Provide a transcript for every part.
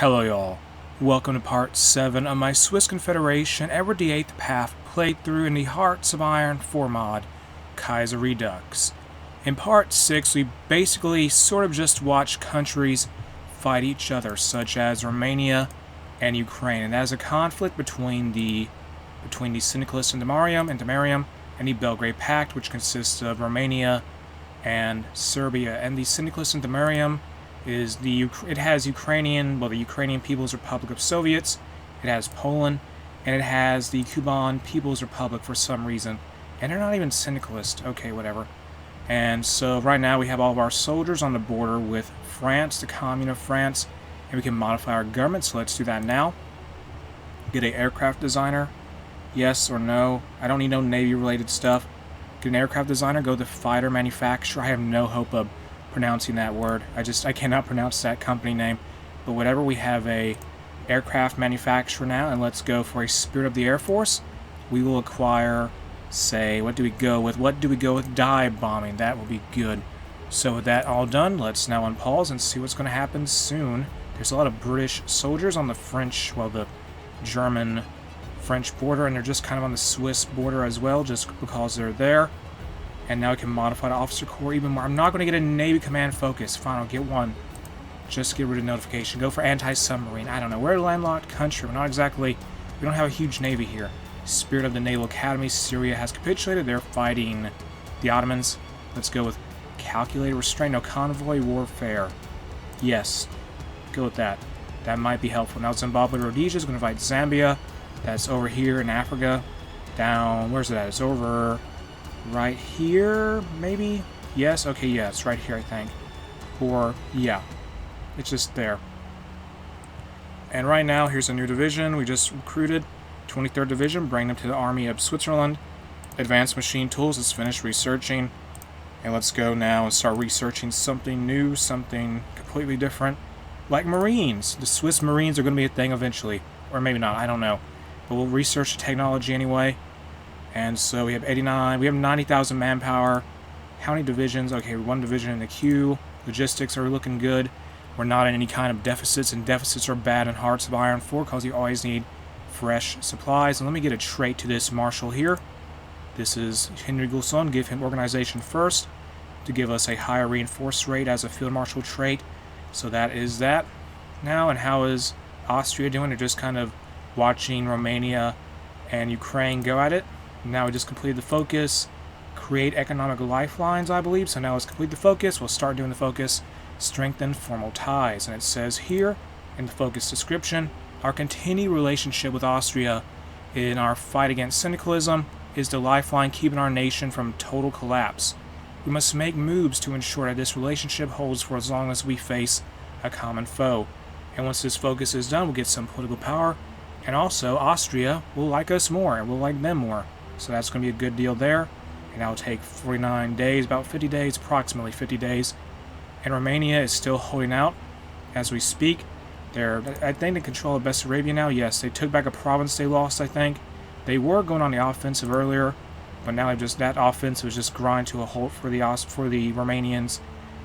Hello y'all, welcome to part 7 of my Swiss Confederation Edward VIII Path playthrough in the Hearts of Iron 4 mod, Kaiserredux. In part 6 we basically sort of just watch countries fight each other, such as Romania and Ukraine, and that is a conflict between the Syndicalists and Damarium and the Belgrade Pact, which consists of Romania and Serbia. And the Syndicalists and Damarium is the Ukrainian People's Republic of Soviets, it has Poland, and it has the Cuban People's Republic for some reason. And they're not even syndicalist. Okay, whatever. And so right now we have all of our soldiers on the border with France, the Commune of France, and we can modify our government, so let's do that now. Get an aircraft designer. Yes or no. I don't need no Navy related stuff. Get an aircraft designer, go to fighter manufacturer. I have no hope of pronouncing that word. I cannot pronounce that company name. But whatever, we have a aircraft manufacturer now, and let's go for a Spirit of the Air Force. We will acquire, say, what do we go with? Dive bombing. That will be good. So with that all done, let's now unpause and see what's going to happen soon. There's a lot of British soldiers on the the German-French border, and they're just kind of on the Swiss border as well, just because they're there. And now we can modify the officer corps even more. I'm not going to get a Navy command focus. Fine, I'll get one. Just get rid of notification. Go for anti-submarine. I don't know. We're a landlocked country. We don't have a huge Navy here. Spirit of the Naval Academy. Syria has capitulated. They're fighting the Ottomans. Let's go with calculated restraint. No convoy warfare. Yes. Go with that. That might be helpful. Now Zimbabwe Rhodesia is going to fight Zambia. That's over here in Africa. Down. Where's it at? It's over right here, maybe? Yes? Okay, yeah, it's right here, I think. Or, yeah. It's just there. And right now, here's a new division we just recruited. 23rd Division, bring them to the Army of Switzerland. Advanced Machine Tools is finished researching. And let's go now and start researching something new, something completely different. Like Marines. The Swiss Marines are going to be a thing eventually. Or maybe not, I don't know. But we'll research the technology anyway. And so we have 90,000 manpower. How many divisions? Okay, one division in the queue. Logistics are looking good. We're not in any kind of deficits, and deficits are bad in Hearts of Iron 4 because you always need fresh supplies. And let me get a trait to this marshal here. This is Henry Gulson. Give him organization first to give us a higher reinforced rate as a field marshal trait. So that is that. Now, and how is Austria doing? They're just kind of watching Romania and Ukraine go at it. Now we just completed the focus, create economic lifelines, I believe. So now let's complete the focus. We'll start doing the focus, strengthen formal ties. And it says here in the focus description, our continued relationship with Austria in our fight against syndicalism is the lifeline keeping our nation from total collapse. We must make moves to ensure that this relationship holds for as long as we face a common foe. And once this focus is done, we'll get some political power. And also, Austria will like us more, and we'll like them more. So that's going to be a good deal there. And that'll take 49 days, about 50 days, approximately 50 days. And Romania is still holding out as we speak. I think they control Bessarabia now. Yes, they took back a province they lost, I think. They were going on the offensive earlier, but now that offensive was just grind to a halt for the Romanians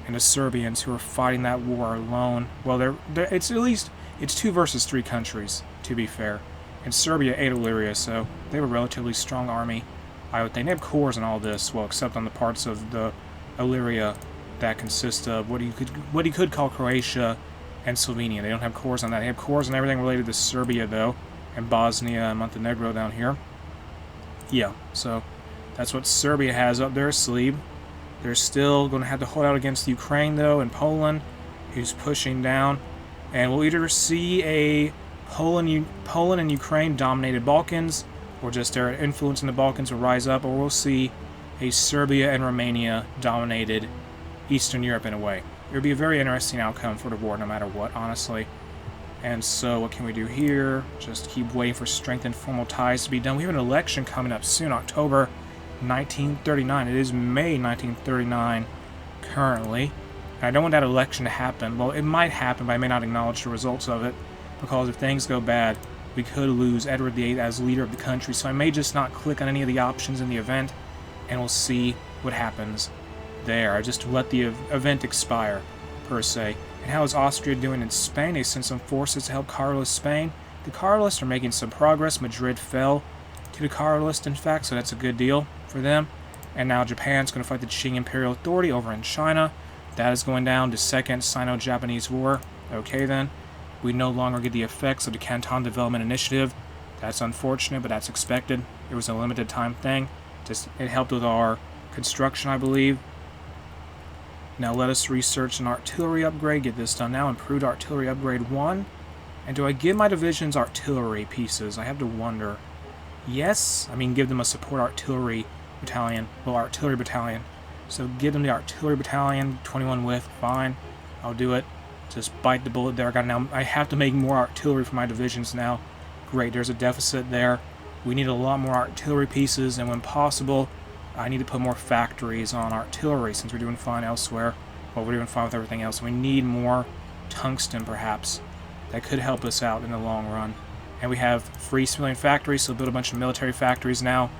and the Serbians who are fighting that war alone. Well, it's 2 versus 3 countries, to be fair. And Serbia ate Illyria, so they have a relatively strong army. I would think they have cores in all this, well, except on the parts of the Illyria that consist of what you could call Croatia and Slovenia. They don't have cores on that. They have cores on everything related to Serbia, though, and Bosnia and Montenegro down here. Yeah, so that's what Serbia has up their sleeve. They're still going to have to hold out against Ukraine, though, and Poland, who's pushing down. And we'll either see a Poland and Ukraine dominated Balkans, or just their influence in the Balkans will rise up, or we'll see a Serbia and Romania dominated Eastern Europe in a way. It would be a very interesting outcome for the war no matter what, honestly. And so what can we do here? Just keep waiting for strengthened formal ties to be done. We have an election coming up soon, October 1939. It is May 1939 currently. I don't want that election to happen. Well, it might happen, but I may not acknowledge the results of it, because if things go bad, we could lose Edward VIII as leader of the country. So I may just not click on any of the options in the event, and we'll see what happens there. I just let the event expire, per se, And how is Austria doing in Spain? They sent some forces to help Carlist Spain. The Carlists are making some progress. Madrid fell to the Carlists, in fact, so that's a good deal for them. And now Japan's going to fight the Qing Imperial Authority over in China. That is going down. The Second Sino-Japanese War. Okay then. We no longer get the effects of the Canton Development Initiative. That's unfortunate, but that's expected. It was a limited time thing. It helped with our construction, I believe. Now let us research an artillery upgrade. Get this done now. Improved artillery upgrade 1. And do I give my divisions artillery pieces? I have to wonder. Yes. I mean, give them a support artillery battalion. Well, artillery battalion. So give them the artillery battalion. 21 width. Fine. I'll do it. Just bite the bullet there. I have to make more artillery for my divisions now. Great. There's a deficit there. We need a lot more artillery pieces, and when possible, I need to put more factories on artillery since we're doing fine elsewhere. Well, we're doing fine with everything else. We need more tungsten, perhaps. That could help us out in the long run. And we have free civilian factories, so build a bunch of military factories now.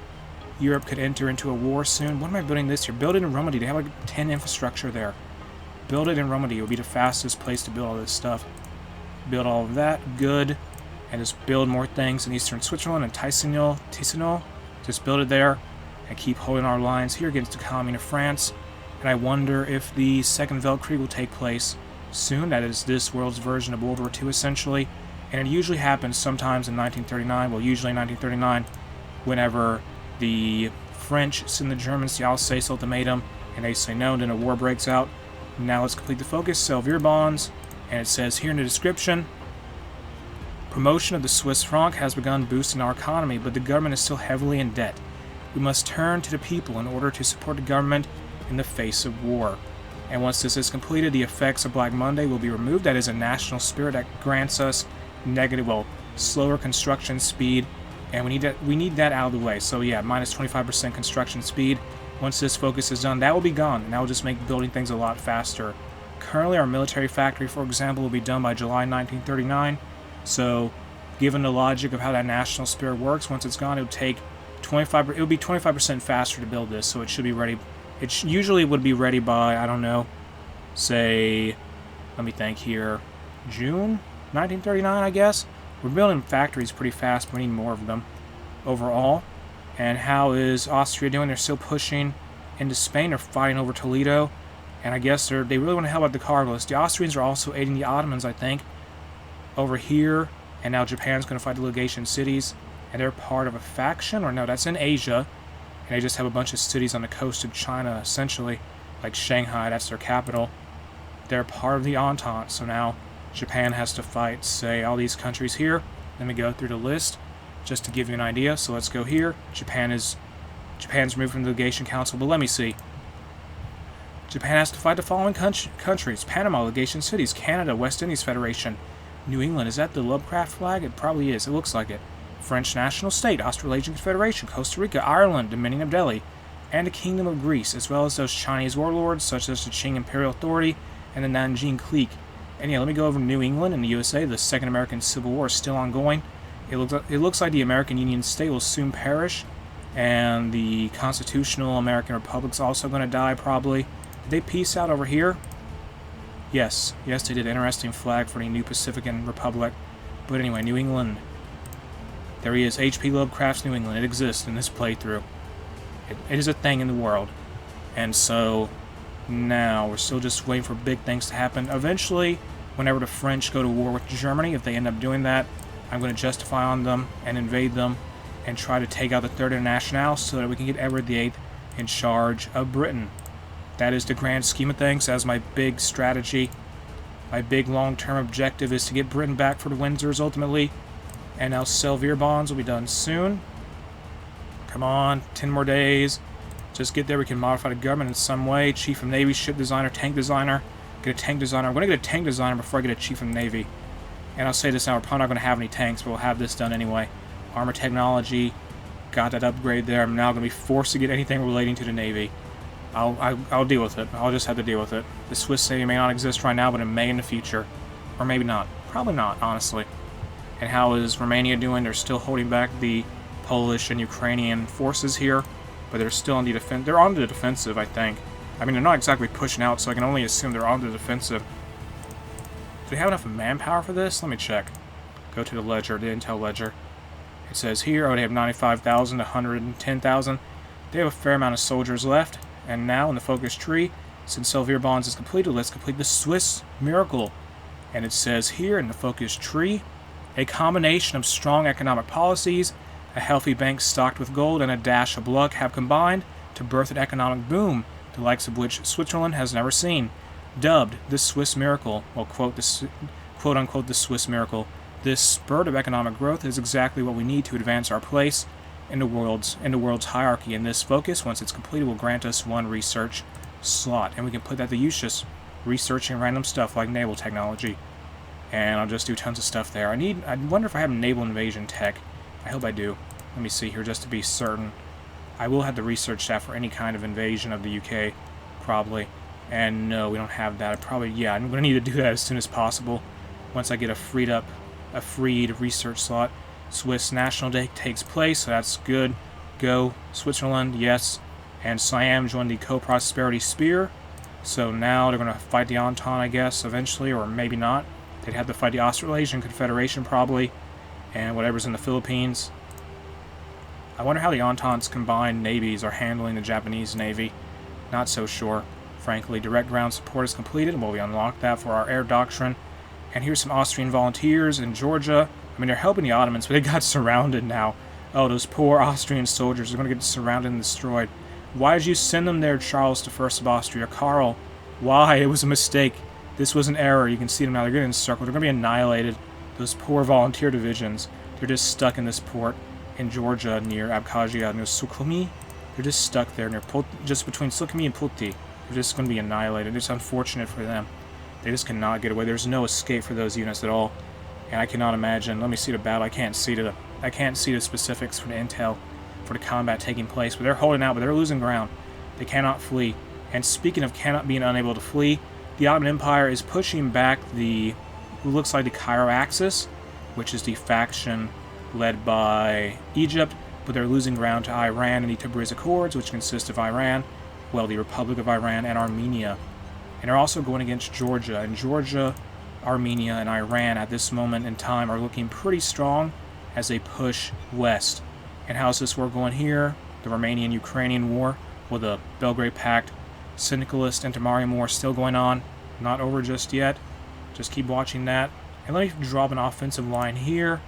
Europe could enter into a war soon. What am I building this year? Build it in Romandy. They have like 10 infrastructure there. Build it in Romandy. It will be the fastest place to build all this stuff. Build all of that. Good. And just build more things in eastern Switzerland and Ticino. Just build it there. And keep holding our lines here against the colony of France. And I wonder if the Second Weltkrieg will take place soon. That is this world's version of World War II, essentially. And it usually happens sometimes in 1939. Well, usually in 1939, whenever the French send the Germans the Alsace ultimatum, and they say no, and then a war breaks out. Now let's complete the focus. Sell Veer bonds. And it says here in the description, promotion of the Swiss franc has begun boosting our economy, but the government is still heavily in debt. We must turn to the people in order to support the government in the face of war. And once this is completed, the effects of Black Monday will be removed. That is a national spirit that grants us slower construction speed, and we need that out of the way. So yeah, minus 25% construction speed. Once this focus is done, that will be gone, and that will just make building things a lot faster. Currently, our military factory, for example, will be done by July 1939. So, given the logic of how that national spirit works, once it's gone, it would take 25. It would be 25% faster to build this, so it should be ready. It usually would be ready by, I don't know, say, let me think here, June 1939, I guess. We're building factories pretty fast, but we need more of them overall. And how is Austria doing? They're still pushing into Spain. They're fighting over Toledo. And I guess they really want to help out the Carlists. The Austrians are also aiding the Ottomans, I think, over here. And now Japan's going to fight the Legation cities. And they're part of a faction? Or no, that's in Asia. And they just have a bunch of cities on the coast of China, essentially. Like Shanghai, that's their capital. They're part of the Entente. So now Japan has to fight, say, all these countries here. Let me go through the list just to give you an idea. So let's go here. Japan's removed from the Legation Council, but let me see. Japan has to fight the following countries: Panama, Legation Cities, Canada, West Indies Federation, New England. Is that the Lovecraft flag? It probably is. It looks like it. French National State, Australasian Confederation, Costa Rica, Ireland, Dominion of Delhi, and the Kingdom of Greece, as well as those Chinese warlords such as the Qing Imperial Authority and the Nanjing Clique. And yeah, let me go over New England and the USA. The Second American Civil War is still ongoing. It looks like the American Union State will soon perish, and the constitutional American Republic's also going to die, probably. Did they peace out over here? Yes, they did. Interesting flag for the new Pacifican Republic. But anyway, New England. There he is, H.P. Lovecraft's New England. It exists in this playthrough. It is a thing in the world. And so, now, we're still just waiting for big things to happen. Eventually, whenever the French go to war with Germany, if they end up doing that, I'm going to justify on them and invade them and try to take out the Third Internationale so that we can get Edward VIII in charge of Britain. That is the grand scheme of things. That's my big strategy. My big long-term objective is to get Britain back for the Windsors ultimately. And now Selvier bonds will be done soon. Come on, 10 more days. Just get there. We can modify the government in some way. Chief of Navy, ship designer, tank designer. Get a tank designer. I'm going to get a tank designer before I get a Chief of Navy. And I'll say this now, we're probably not going to have any tanks, but we'll have this done anyway. Armor technology, got that upgrade there. I'm now going to be forced to get anything relating to the Navy. I'll deal with it. I'll just have to deal with it. The Swiss Navy may not exist right now, but it may in the future. Or maybe not. Probably not, honestly. And how is Romania doing? They're still holding back the Polish and Ukrainian forces here, but they're still on the they're on the defensive, I think. I mean, they're not exactly pushing out, so I can only assume they're on the defensive. Do we have enough manpower for this? Let me check. Go to the ledger, the intel ledger. It says here, they have 95,000 to 110,000. They have a fair amount of soldiers left. And now in the focus tree, since Selvier Bonds is completed, let's complete the Swiss miracle. And it says here in the focus tree, a combination of strong economic policies, a healthy bank stocked with gold, and a dash of luck have combined to birth an economic boom, the likes of which Switzerland has never seen. Dubbed the Swiss miracle, well, quote unquote the Swiss miracle, this spurt of economic growth is exactly what we need to advance our place in the world's hierarchy. And this focus, once it's completed, will grant us one research slot, and we can put that to use just researching random stuff like naval technology. And I'll just do tons of stuff there. I wonder if I have naval invasion tech. I hope I do. Let me see here just to be certain. I will have the research staff for any kind of invasion of the UK, probably. And no, we don't have that. I'm going to need to do that as soon as possible. Once I get a freed research slot. Swiss National Day takes place, so that's good. Go. Switzerland, yes. And Siam joined the Co-Prosperity Spear. So now they're going to fight the Entente, I guess, eventually, or maybe not. They'd have to fight the Australasian Confederation, probably, and whatever's in the Philippines. I wonder how the Entente's combined navies are handling the Japanese Navy. Not so sure. Frankly, direct ground support is completed. Well, we unlocked that for our air doctrine. And here's some Austrian volunteers in Georgia. I mean, they're helping the Ottomans, but they got surrounded now. Oh, those poor Austrian soldiers are going to get surrounded and destroyed. Why did you send them there, Charles I of Austria? Karl, why? It was a mistake. This was an error. You can see them now. They're getting encircled. They're going to be annihilated. Those poor volunteer divisions. They're just stuck in this port in Georgia near Abkhazia, near Sukhumi. They're just stuck there, just between Sukhumi and Pulti. They're just going to be annihilated. It's unfortunate for them. They just cannot get away. There's no escape for those units at all. And I cannot imagine. Let me see the battle. I can't see the specifics for the intel for the combat taking place. But they're holding out, but they're losing ground. They cannot flee. And speaking of being unable to flee, the Ottoman Empire is pushing back it looks like the Cairo Axis, which is the faction led by Egypt, but they're losing ground to Iran in the Tabriz Accords, which consist of Iran, the Republic of Iran, and Armenia. And they're also going against Georgia. And Georgia, Armenia, and Iran at this moment in time are looking pretty strong as they push west. And how's this war going here? The Romanian-Ukrainian war, the Belgrade Pact, Syndicalist and Tamarian war still going on. Not over just yet. Just keep watching that. And let me drop an offensive line here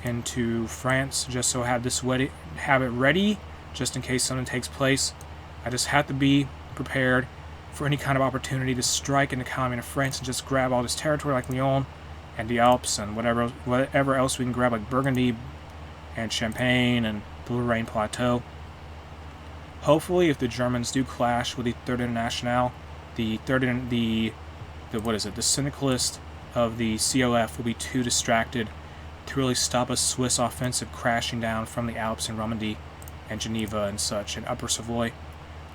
into France, just so I have it ready, just in case something takes place. I just have to be prepared for any kind of opportunity to strike into Communist France and just grab all this territory like Lyon and the Alps and whatever else we can grab, like Burgundy and Champagne and the Lorraine Plateau. Hopefully, if the Germans do clash with the Third Internationale, the Syndicalist of the COF will be too distracted to really stop a Swiss offensive crashing down from the Alps and Romandy and Geneva and such, and Upper Savoy.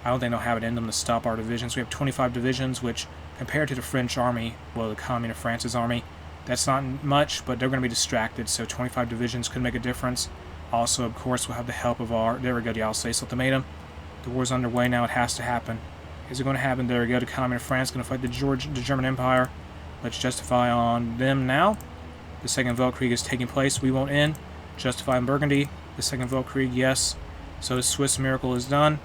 I don't think they'll have it in them to stop our divisions. We have 25 divisions, which, compared to the French army, the Commune of France's army, that's not much, but they're going to be distracted, so 25 divisions could make a difference. Also, of course, we'll have the help of the Alsace Ultimatum. The war's underway now. It has to happen. Is it going to happen? There we go. The Commune of France going to fight the German Empire. Let's justify on them now. The Second Weltkrieg is taking place. We won't end. Justify in Burgundy. The Second Weltkrieg, yes. So the Swiss miracle is done.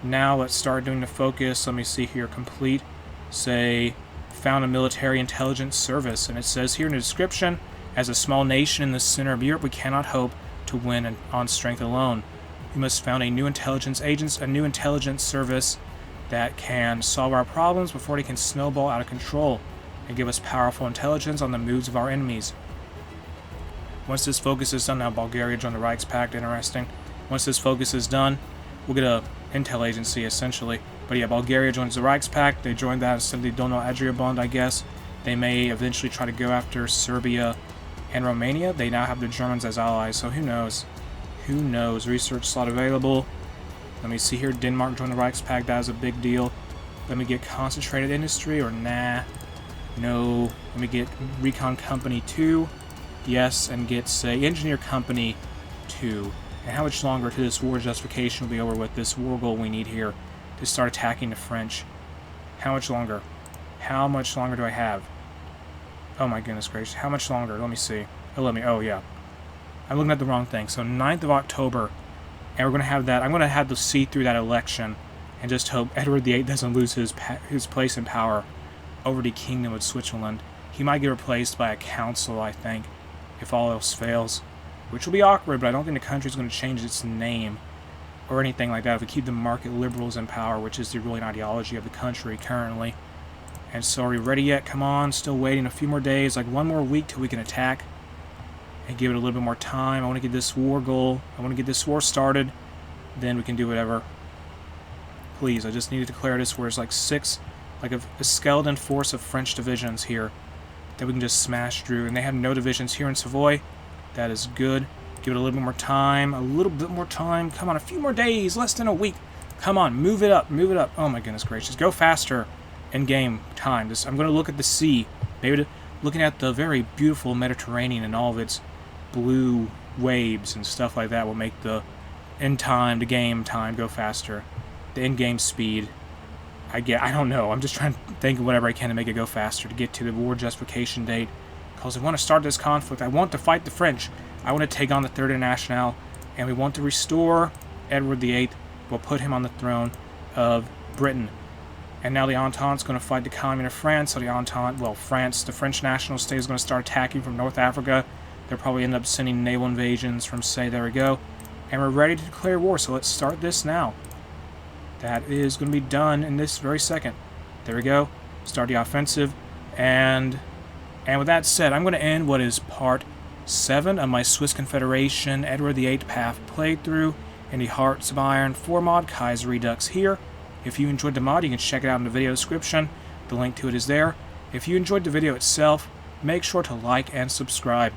Now let's start doing the focus. Let me see here. Complete. Say, found a military intelligence service. And it says here in the description, as a small nation in the center of Europe, we cannot hope to win on strength alone. We must found a new intelligence service that can solve our problems before they can snowball out of control and give us powerful intelligence on the moves of our enemies. Once this focus is done, now Bulgaria joined the Reichspakt, interesting. Once this focus is done, we'll get a intel agency, essentially. But yeah, Bulgaria joins the Reichspakt. They joined that instead of the Donau-Adria bond, I guess. They may eventually try to go after Serbia and Romania. They now have the Germans as allies, so who knows? Who knows? Research slot available. Let me see here. Denmark joined the Reichspakt. That is a big deal. Let me get concentrated industry, or nah. No. Let me get Recon Company 2. Yes, and get, say, Engineer Company 2. And how much longer to this war justification will be over with this war goal we need here to start attacking the French? How much longer? How much longer do I have? Oh my goodness gracious. How much longer? Let me see. Oh yeah. I'm looking at the wrong thing. So 9th of October. And we're going to have that. I'm going to have to see through that election. And just hope Edward VIII doesn't lose his place in power over the Kingdom of Switzerland. He might get replaced by a council, I think, if all else fails. Which will be awkward, but I don't think the country's going to change its name or anything like that if we keep the market liberals in power, which is the ruling ideology of the country currently. And so are we ready yet? Come on, still waiting a few more days, like one more week till we can attack. And give it a little bit more time. I want to get this war goal. I want to get this war started. Then we can do whatever. Please, I just need to declare this where it's like a skeleton force of French divisions here that we can just smash through. And they have no divisions here in Savoy. That is good. Give it a little bit more time. A little bit more time. Come on, a few more days. Less than a week. Come on, move it up. Move it up. Oh my goodness gracious. Go faster in game time. I'm going to look at the sea. Maybe looking at the very beautiful Mediterranean and all of its blue waves and stuff like that will make the end time, the game time go faster. The in-game speed. I don't know. I'm just trying to think of whatever I can to make it go faster to get to the war justification date. Because I want to start this conflict. I want to fight the French. I want to take on the Third International. And we want to restore Edward VIII. We'll put him on the throne of Britain. And now the Entente's going to fight the Commune of France. So the Entente, well, France, the French national state is going to start attacking from North Africa. They'll probably end up sending naval invasions from, say, there we go. And we're ready to declare war. So let's start this now. That is going to be done in this very second. There we go. Start the offensive. And with that said, I'm going to end what is part 7 of my Swiss Confederation Edward VIII path playthrough in the Hearts of Iron 4 mod Kaiserredux here. If you enjoyed the mod, you can check it out in the video description. The link to it is there. If you enjoyed the video itself, make sure to like and subscribe.